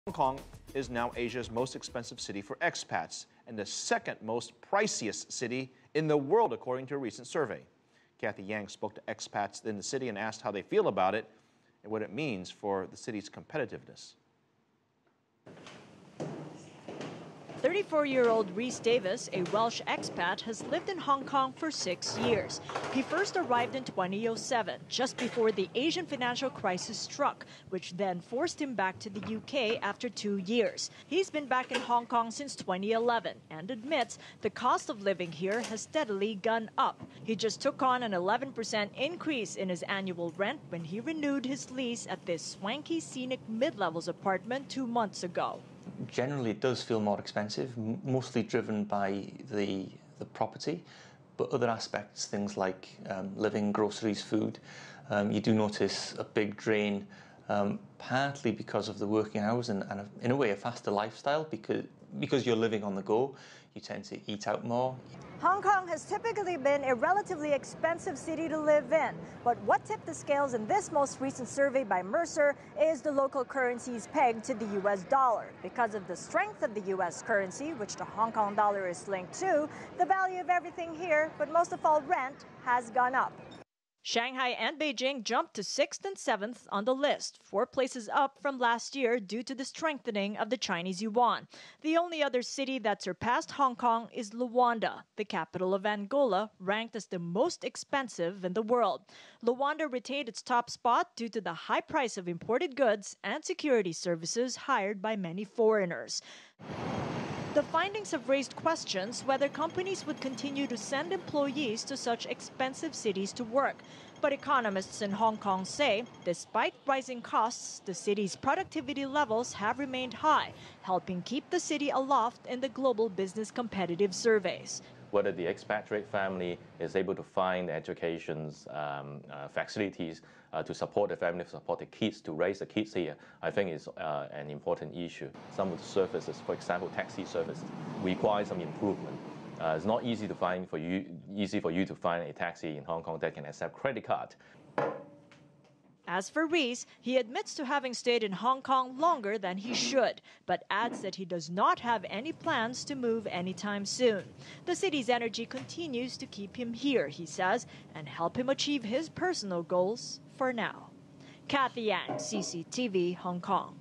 Hong Kong is now Asia's most expensive city for expats and the second most priciest city in the world, according to a recent survey. Kathy Yang spoke to expats in the city and asked how they feel about it and what it means for the city's competitiveness. 34-year-old Rhys Davis, a Welsh expat, has lived in Hong Kong for 6 years. He first arrived in 2007, just before the Asian financial crisis struck, which then forced him back to the UK after 2 years. He's been back in Hong Kong since 2011 and admits the cost of living here has steadily gone up. He just took on an 11% increase in his annual rent when he renewed his lease at this swanky, scenic mid-levels apartment 2 months ago. Generally, it does feel more expensive, mostly driven by the property, but other aspects, things like living, groceries, food, you do notice a big drain, partly because of the working hours and in a way a faster lifestyle, because you're living on the go, you tend to eat out more. Hong Kong has typically been a relatively expensive city to live in, but what tipped the scales in this most recent survey by Mercer is the local currency's peg to the US dollar. Because of the strength of the US currency, which the Hong Kong dollar is linked to, the value of everything here, but most of all rent, has gone up. Shanghai and Beijing jumped to 6th and 7th on the list, 4 places up from last year due to the strengthening of the Chinese yuan. The only other city that surpassed Hong Kong is Luanda, the capital of Angola, ranked as the most expensive in the world. Luanda retained its top spot due to the high price of imported goods and security services hired by many foreigners. The findings have raised questions whether companies would continue to send employees to such expensive cities to work. But economists in Hong Kong say, despite rising costs, the city's productivity levels have remained high, helping keep the city aloft in the global business competitive surveys. Whether the expatriate family is able to find education facilities to support the family, to support the kids, to raise the kids here, I think is an important issue. Some of the services, for example, taxi service, require some improvement. It's not easy to find for you to find a taxi in Hong Kong that can accept credit card. As for Rhys, he admits to having stayed in Hong Kong longer than he should, but adds that he does not have any plans to move anytime soon. The city's energy continues to keep him here, he says, and help him achieve his personal goals for now. Kathy Yang, CCTV, Hong Kong.